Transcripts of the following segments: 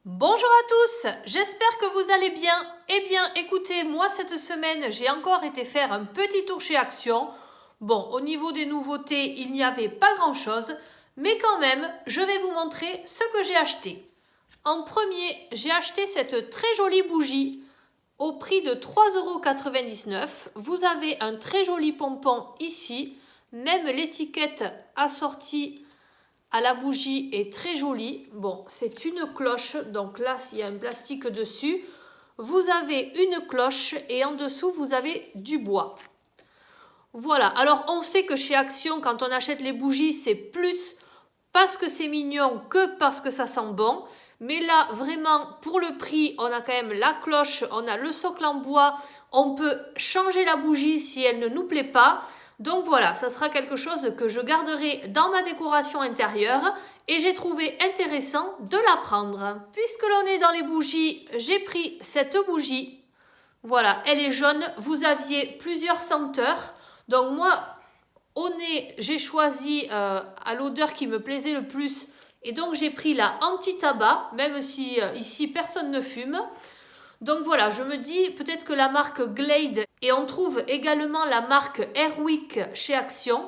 Bonjour à tous, j'espère que vous allez bien. Eh bien, écoutez, moi cette semaine, j'ai encore été faire un petit tour chez Action. Bon, au niveau des nouveautés, il n'y avait pas grand-chose, mais quand même, je vais vous montrer ce que j'ai acheté. En premier, j'ai acheté cette très jolie bougie au prix de 3,99 €. Vous avez un très joli pompon ici, même l'étiquette assortie à la bougie est très jolie. Bon, c'est une cloche, donc là, il y a un plastique dessus. Vous avez une cloche et en dessous, vous avez du bois. Voilà, alors on sait que chez Action, quand on achète les bougies, c'est plus parce que c'est mignon que parce que ça sent bon. Mais là, vraiment, pour le prix, on a quand même la cloche, on a le socle en bois, on peut changer la bougie si elle ne nous plaît pas. Donc voilà, ça sera quelque chose que je garderai dans ma décoration intérieure et j'ai trouvé intéressant de la prendre. Puisque l'on est dans les bougies, j'ai pris cette bougie. Voilà, elle est jaune, vous aviez plusieurs senteurs. Donc moi, au nez, j'ai choisi à l'odeur qui me plaisait le plus. Et donc j'ai pris la anti-tabac, même si ici personne ne fume. Donc voilà, je me dis peut-être que la marque Glade, et on trouve également la marque Airwick chez Action.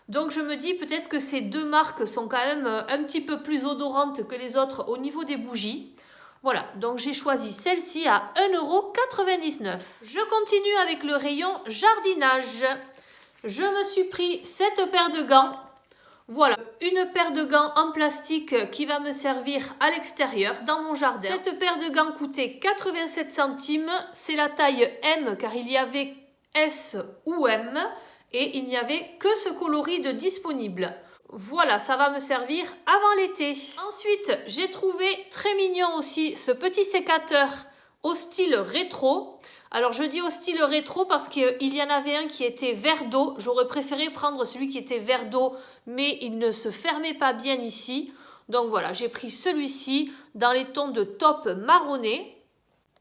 Donc je me dis peut-être que ces deux marques sont quand même un petit peu plus odorantes que les autres au niveau des bougies. Voilà, donc j'ai choisi celle-ci à 1,99 €. Je continue avec le rayon jardinage. Je me suis pris cette paire de gants. Voilà, une paire de gants en plastique qui va me servir à l'extérieur, dans mon jardin. Cette paire de gants coûtait 87 centimes. C'est la taille M car il y avait S ou M et il n'y avait que ce coloris de disponible. Voilà, ça va me servir avant l'été. Ensuite, j'ai trouvé très mignon aussi ce petit sécateur au style rétro. Alors je dis au style rétro parce qu'il y en avait un qui était vert d'eau. J'aurais préféré prendre celui qui était vert d'eau, mais il ne se fermait pas bien ici. Donc voilà, j'ai pris celui-ci dans les tons de taupe marronné.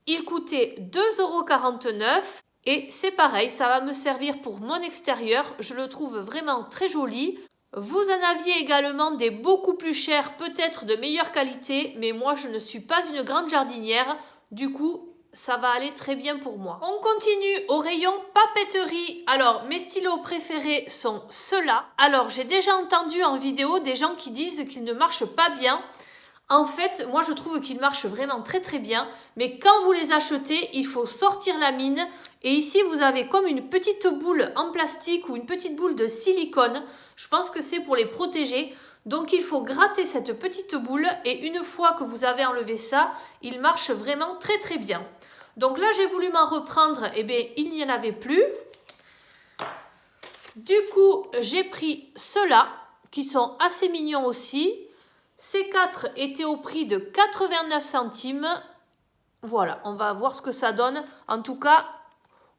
Il coûtait 2,49 € et c'est pareil, ça va me servir pour mon extérieur. Je le trouve vraiment très joli. Vous en aviez également des beaucoup plus chers, peut-être de meilleure qualité, mais moi je ne suis pas une grande jardinière. Du coup, ça va aller très bien pour moi. On continue au rayon papeterie. Alors, mes stylos préférés sont ceux-là. Alors, j'ai déjà entendu en vidéo des gens qui disent qu'ils ne marchent pas bien. En fait, moi je trouve qu'ils marchent vraiment très très bien. Mais quand vous les achetez, il faut sortir la mine. Et ici, vous avez comme une petite boule en plastique ou une petite boule de silicone. Je pense que c'est pour les protéger. Donc il faut gratter cette petite boule et une fois que vous avez enlevé ça, il marche vraiment très très bien. Donc là j'ai voulu m'en reprendre, et bien il n'y en avait plus. Du coup j'ai pris ceux-là qui sont assez mignons aussi. Ces quatre étaient au prix de 89 centimes. Voilà, on va voir ce que ça donne. En tout cas,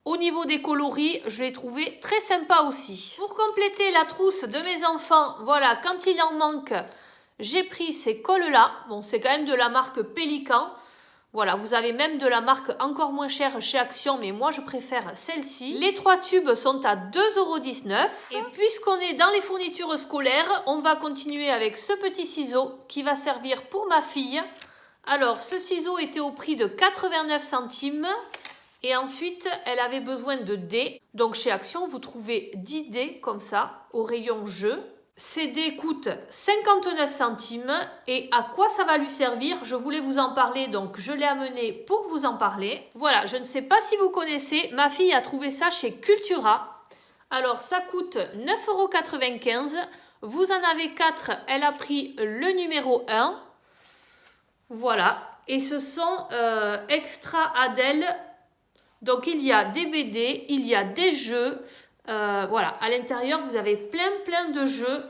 au niveau des coloris, je l'ai trouvé très sympa aussi. Pour compléter la trousse de mes enfants, voilà, quand il en manque, j'ai pris ces cols-là. Bon, c'est quand même de la marque Pélican. Voilà, vous avez même de la marque encore moins chère chez Action, mais moi je préfère celle-ci. Les 3 tubes sont à 2,19 €. Et puisqu'on est dans les fournitures scolaires, on va continuer avec ce petit ciseau qui va servir pour ma fille. Alors, ce ciseau était au prix de 89 centimes. Et ensuite, elle avait besoin de dés. Donc chez Action, vous trouvez 10 dés comme ça, au rayon jeu. Ces dés coûtent 59 centimes. Et à quoi ça va lui servir? Je voulais vous en parler, donc je l'ai amené pour vous en parler. Voilà, je ne sais pas si vous connaissez, ma fille a trouvé ça chez Cultura. Alors ça coûte 9,95 €. Vous en avez 4, elle a pris le numéro 1. Voilà, et ce sont Extra Adèle. Donc il y a des BD, il y a des jeux, voilà, à l'intérieur vous avez plein de jeux,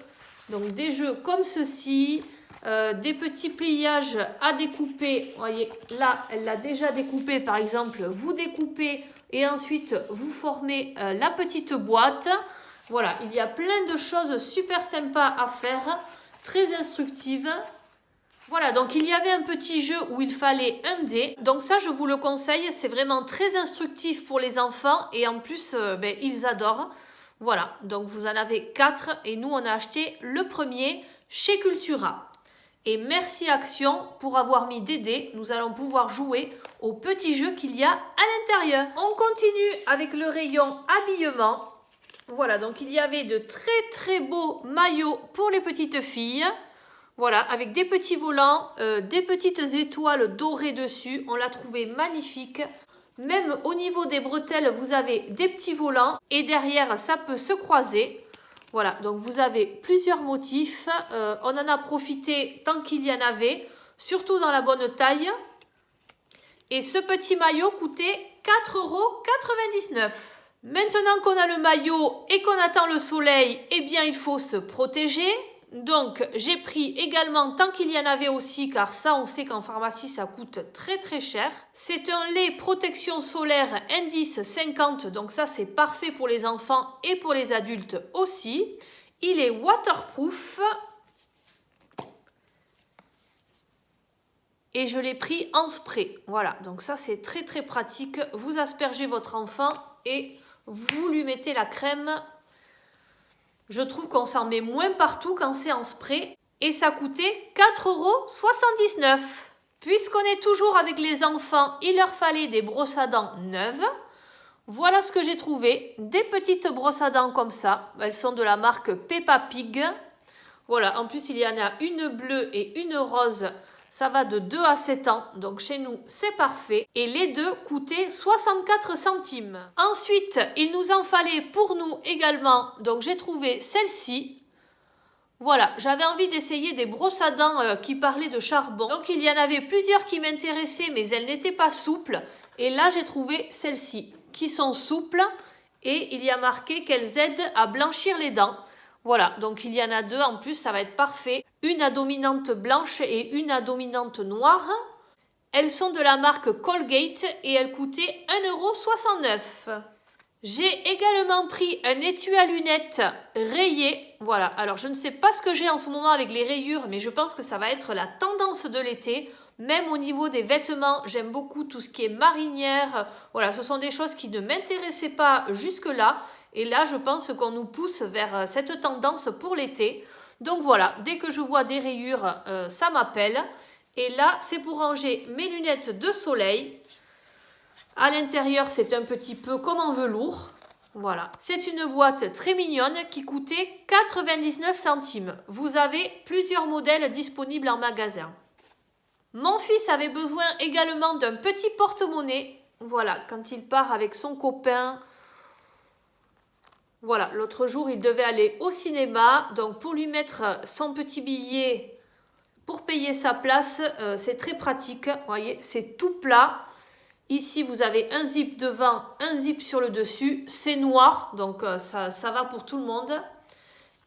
donc des jeux comme ceci, des petits pliages à découper, vous voyez là elle l'a déjà découpé par exemple, vous découpez et ensuite vous formez la petite boîte, voilà, il y a plein de choses super sympas à faire, très instructives. Voilà, donc il y avait un petit jeu où il fallait un dé. Donc ça, je vous le conseille, c'est vraiment très instructif pour les enfants et en plus, ils adorent. Voilà, donc vous en avez 4 et nous, on a acheté le premier chez Cultura. Et merci Action pour avoir mis des dés. Nous allons pouvoir jouer aux petits jeux qu'il y a à l'intérieur. On continue avec le rayon habillement. Voilà, donc il y avait de très beaux maillots pour les petites filles. Voilà, avec des petits volants, des petites étoiles dorées dessus. On l'a trouvé magnifique. Même au niveau des bretelles, vous avez des petits volants. Et derrière, ça peut se croiser. Voilà, donc vous avez plusieurs motifs. On en a profité tant qu'il y en avait. Surtout dans la bonne taille. Et ce petit maillot coûtait 4,99 €. Maintenant qu'on a le maillot et qu'on attend le soleil, eh bien il faut se protéger. Donc j'ai pris également, tant qu'il y en avait aussi, car ça on sait qu'en pharmacie ça coûte très cher. C'est un lait protection solaire indice 50, donc ça c'est parfait pour les enfants et pour les adultes aussi. Il est waterproof. Et je l'ai pris en spray. Voilà, donc ça c'est très pratique. Vous aspergez votre enfant et vous lui mettez la crème. Je trouve qu'on s'en met moins partout quand c'est en spray. Et ça coûtait 4,79 €. Puisqu'on est toujours avec les enfants, il leur fallait des brosses à dents neuves. Voilà ce que j'ai trouvé. Des petites brosses à dents comme ça. Elles sont de la marque Peppa Pig. Voilà, en plus il y en a une bleue et une rose. Ça va de 2 à 7 ans, donc chez nous c'est parfait. Et les deux coûtaient 64 centimes. Ensuite, il nous en fallait pour nous également, donc j'ai trouvé celle-ci. Voilà, j'avais envie d'essayer des brosses à dents qui parlaient de charbon. Donc il y en avait plusieurs qui m'intéressaient, mais elles n'étaient pas souples. Et là j'ai trouvé celles-ci, qui sont souples. Et il y a marqué qu'elles aident à blanchir les dents. Voilà, donc il y en a deux en plus, ça va être parfait. Une à dominante blanche et une à dominante noire. Elles sont de la marque Colgate et elles coûtaient 1,69 €. J'ai également pris un étui à lunettes rayé. Voilà, alors je ne sais pas ce que j'ai en ce moment avec les rayures, mais je pense que ça va être la tendance de l'été. Même au niveau des vêtements, j'aime beaucoup tout ce qui est marinière. Voilà, ce sont des choses qui ne m'intéressaient pas jusque-là. Et là, je pense qu'on nous pousse vers cette tendance pour l'été. Donc voilà, dès que je vois des rayures, ça m'appelle. Et là, c'est pour ranger mes lunettes de soleil. À l'intérieur, c'est un petit peu comme en velours. Voilà, c'est une boîte très mignonne qui coûtait 99 centimes. Vous avez plusieurs modèles disponibles en magasin. Mon fils avait besoin également d'un petit porte-monnaie. Voilà, quand il part avec son copain. Voilà, l'autre jour, il devait aller au cinéma. Donc, pour lui mettre son petit billet pour payer sa place, c'est très pratique. Vous voyez, c'est tout plat. Ici, vous avez un zip devant, un zip sur le dessus. C'est noir, donc ça va pour tout le monde.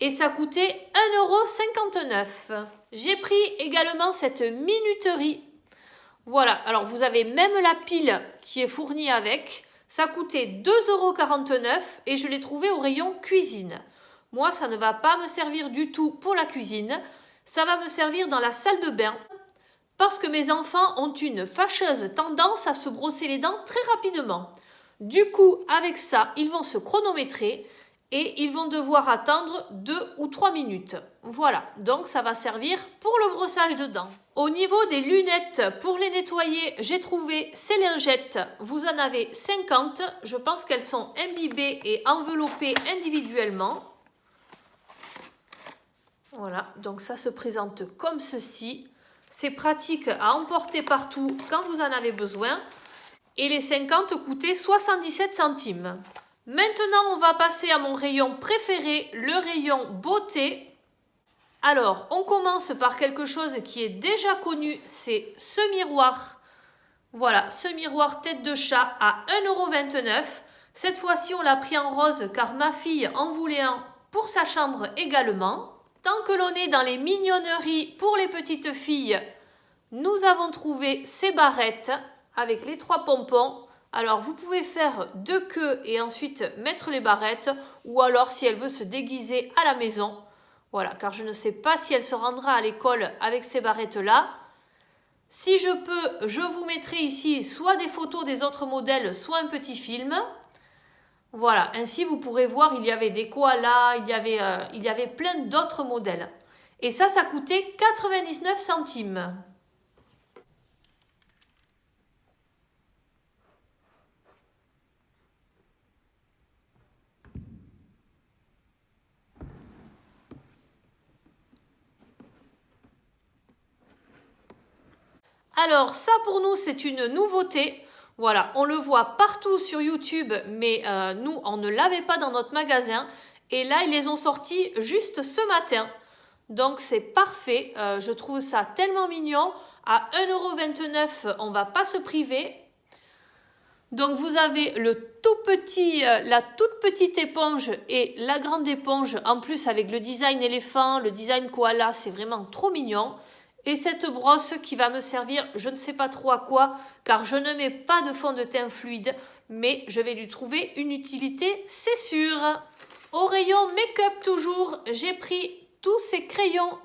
Et ça coûtait 1,59 €. J'ai pris également cette minuterie. Voilà, alors vous avez même la pile qui est fournie avec. Ça coûtait 2,49 € et je l'ai trouvé au rayon cuisine. Moi, ça ne va pas me servir du tout pour la cuisine. Ça va me servir dans la salle de bain. Parce que mes enfants ont une fâcheuse tendance à se brosser les dents très rapidement. Du coup, avec ça, ils vont se chronométrer et ils vont devoir attendre 2 ou 3 minutes. Voilà, donc ça va servir pour le brossage de dents. Au niveau des lunettes, pour les nettoyer, j'ai trouvé ces lingettes. Vous en avez 50. Je pense qu'elles sont imbibées et enveloppées individuellement. Voilà, donc ça se présente comme ceci. C'est pratique à emporter partout quand vous en avez besoin. Et les 50 coûtaient 77 centimes. Maintenant, on va passer à mon rayon préféré, le rayon beauté. Alors, on commence par quelque chose qui est déjà connu, c'est ce miroir. Voilà, ce miroir tête de chat à 1,29 €. Cette fois-ci, on l'a pris en rose car ma fille en voulait un pour sa chambre également. Tant que l'on est dans les mignonneries pour les petites filles, nous avons trouvé ces barrettes avec les 3 pompons. Alors, vous pouvez faire 2 queues et ensuite mettre les barrettes, ou alors si elle veut se déguiser à la maison. Voilà, car je ne sais pas si elle se rendra à l'école avec ces barrettes-là. Si je peux, je vous mettrai ici soit des photos des autres modèles, soit un petit film. Voilà, ainsi vous pourrez voir, il y avait des koalas, il y avait plein d'autres modèles. Et ça coûtait 99 centimes. Alors ça pour nous c'est une nouveauté. Voilà, on le voit partout sur YouTube, mais nous on ne l'avait pas dans notre magasin. Et là ils les ont sortis juste ce matin. Donc c'est parfait, je trouve ça tellement mignon. À 1,29 €, on ne va pas se priver. Donc vous avez le tout petit, la toute petite éponge et la grande éponge. En plus avec le design éléphant, le design koala, c'est vraiment trop mignon. Et cette brosse qui va me servir, je ne sais pas trop à quoi, car je ne mets pas de fond de teint fluide, mais je vais lui trouver une utilité, c'est sûr. Au rayon make-up toujours, j'ai pris tous ces crayons.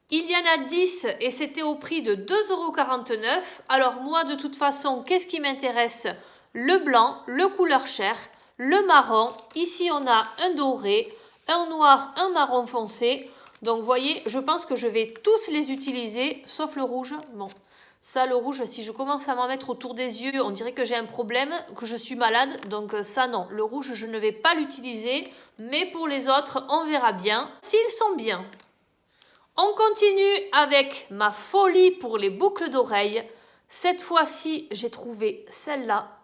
Il y en a 10 et c'était au prix de 2,49 €. Alors moi, de toute façon, qu'est-ce qui m'intéresse? Le blanc, le couleur chair, le marron. Ici, on a un doré, un noir, un marron foncé. Donc, vous voyez, je pense que je vais tous les utiliser, sauf le rouge. Bon, ça, le rouge, si je commence à m'en mettre autour des yeux, on dirait que j'ai un problème, que je suis malade. Donc, ça, non. Le rouge, je ne vais pas l'utiliser. Mais pour les autres, on verra bien s'ils sont bien. On continue avec ma folie pour les boucles d'oreilles. Cette fois-ci, j'ai trouvé celle-là.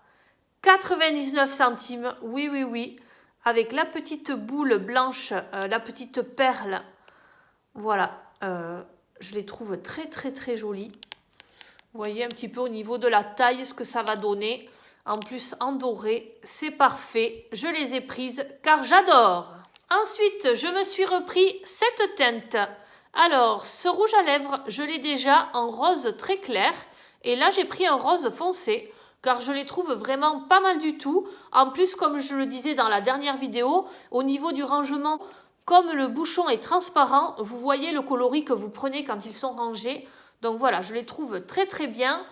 99 centimes, oui, oui, oui. Avec la petite boule blanche, la petite perle. Voilà, je les trouve très, très, très jolies. Vous voyez un petit peu au niveau de la taille ce que ça va donner. En plus, en doré, c'est parfait. Je les ai prises car j'adore. Ensuite, je me suis repris cette teinte. Alors, ce rouge à lèvres, je l'ai déjà en rose très clair. Et là, j'ai pris un rose foncé, car je les trouve vraiment pas mal du tout. En plus, comme je le disais dans la dernière vidéo, au niveau du rangement, comme le bouchon est transparent, vous voyez le coloris que vous prenez quand ils sont rangés. Donc voilà, je les trouve très très bien.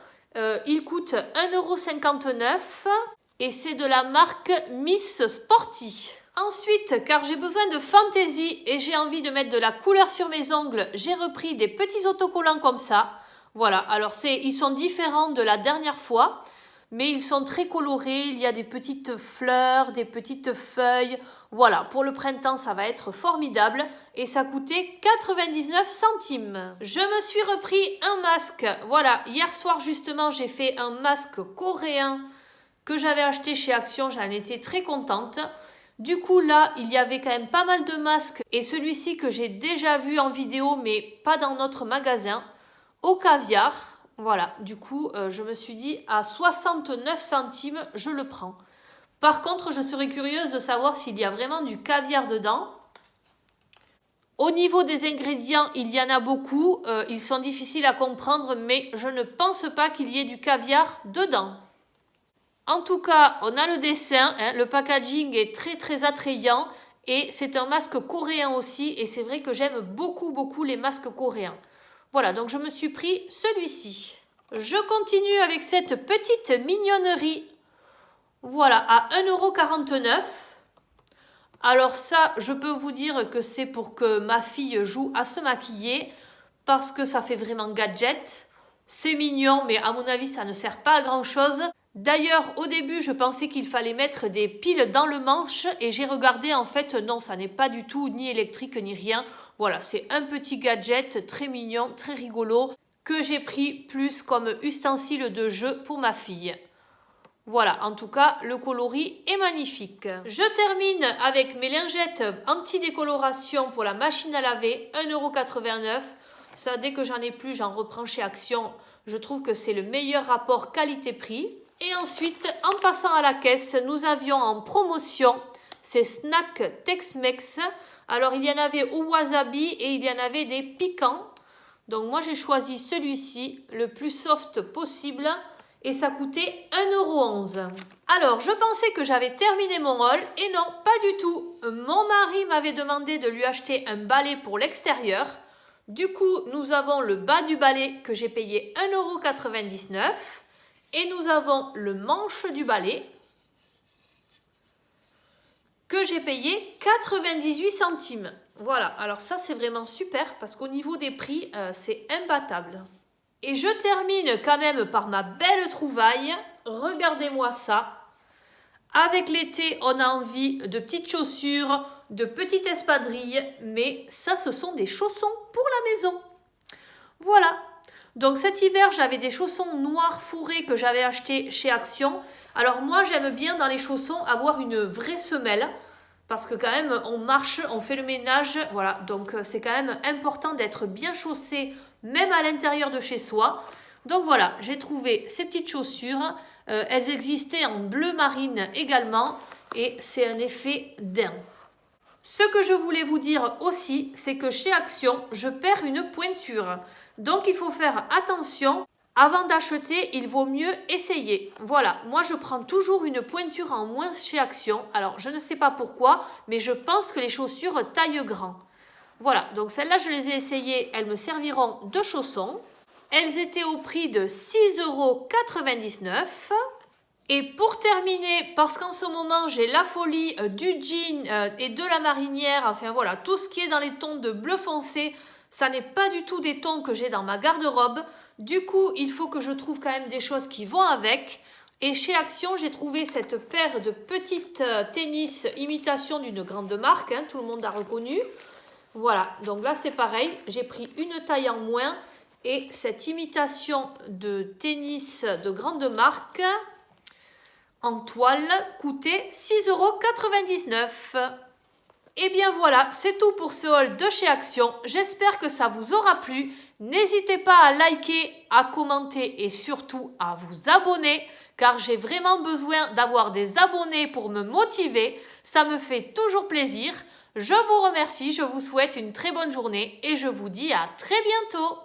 Ils coûtent 1,59 € et c'est de la marque Miss Sporty. Ensuite, car j'ai besoin de fantaisie et j'ai envie de mettre de la couleur sur mes ongles, j'ai repris des petits autocollants comme ça. Voilà, alors ils sont différents de la dernière fois, mais ils sont très colorés. Il y a des petites fleurs, des petites feuilles. Voilà, pour le printemps, ça va être formidable. Et ça coûtait 99 centimes. Je me suis repris un masque. Voilà, hier soir justement, j'ai fait un masque coréen que j'avais acheté chez Action. J'en étais très contente. Du coup, là, il y avait quand même pas mal de masques. Et celui-ci que j'ai déjà vu en vidéo, mais pas dans notre magasin, au caviar. Voilà, du coup, je me suis dit, à 69 centimes, je le prends. Par contre, je serais curieuse de savoir s'il y a vraiment du caviar dedans. Au niveau des ingrédients, il y en a beaucoup. Ils sont difficiles à comprendre, mais je ne pense pas qu'il y ait du caviar dedans. En tout cas, on a le dessin, hein, le packaging est très très attrayant et c'est un masque coréen aussi et c'est vrai que j'aime beaucoup beaucoup les masques coréens. Voilà, donc je me suis pris celui-ci. Je continue avec cette petite mignonnerie. Voilà, à 1,49 €. Alors ça, je peux vous dire que c'est pour que ma fille joue à se maquiller parce que ça fait vraiment gadget. C'est mignon, mais à mon avis, ça ne sert pas à grand-chose. D'ailleurs, au début, je pensais qu'il fallait mettre des piles dans le manche et j'ai regardé, en fait, non, ça n'est pas du tout ni électrique ni rien. Voilà, c'est un petit gadget très mignon, très rigolo que j'ai pris plus comme ustensile de jeu pour ma fille. Voilà, en tout cas, le coloris est magnifique. Je termine avec mes lingettes anti-décoloration pour la machine à laver, 1,89 €. Ça, dès que j'en ai plus, j'en reprends chez Action. Je trouve que c'est le meilleur rapport qualité-prix. Et ensuite, en passant à la caisse, nous avions en promotion ces snacks Tex-Mex. Alors, il y en avait au wasabi et il y en avait des piquants. Donc, moi, j'ai choisi celui-ci, le plus soft possible. Et ça coûtait 1,11 €. Alors, je pensais que j'avais terminé mon haul. Et non, pas du tout. Mon mari m'avait demandé de lui acheter un balai pour l'extérieur. Du coup, nous avons le bas du balai que j'ai payé 1,99 € et nous avons le manche du balai que j'ai payé 98 centimes. Voilà, alors ça c'est vraiment super parce qu'au niveau des prix, c'est imbattable. Et je termine quand même par ma belle trouvaille. Regardez-moi ça. Avec l'été, on a envie de petites chaussures, de petites espadrilles, mais ça, ce sont des chaussons pour la maison. Voilà. Donc cet hiver, j'avais des chaussons noirs fourrés que j'avais achetés chez Action. Alors moi, j'aime bien dans les chaussons avoir une vraie semelle parce que quand même, on marche, on fait le ménage. Voilà, donc c'est quand même important d'être bien chaussé, même à l'intérieur de chez soi. Donc voilà, j'ai trouvé ces petites chaussures. Elles existaient en bleu marine également et c'est un effet dingue. Ce que je voulais vous dire aussi, c'est que chez Action, je perds une pointure. Donc il faut faire attention. Avant d'acheter, il vaut mieux essayer. Voilà, moi je prends toujours une pointure en moins chez Action. Alors je ne sais pas pourquoi, mais je pense que les chaussures taillent grand. Voilà, donc celles-là je les ai essayées, elles me serviront de chaussons. Elles étaient au prix de 6,99 €. Et pour terminer, parce qu'en ce moment j'ai la folie du jean et de la marinière, enfin voilà, tout ce qui est dans les tons de bleu foncé, ça n'est pas du tout des tons que j'ai dans ma garde-robe. Du coup, il faut que je trouve quand même des choses qui vont avec. Et chez Action, j'ai trouvé cette paire de petites tennis imitation d'une grande marque, hein, tout le monde a reconnu. Voilà, donc là c'est pareil, j'ai pris une taille en moins et cette imitation de tennis de grande marque en toile coûtait 6,99 €. Et bien voilà, c'est tout pour ce haul de chez Action. J'espère que ça vous aura plu. N'hésitez pas à liker, à commenter et surtout à vous abonner car j'ai vraiment besoin d'avoir des abonnés pour me motiver. Ça me fait toujours plaisir. Je vous remercie, je vous souhaite une très bonne journée et je vous dis à très bientôt.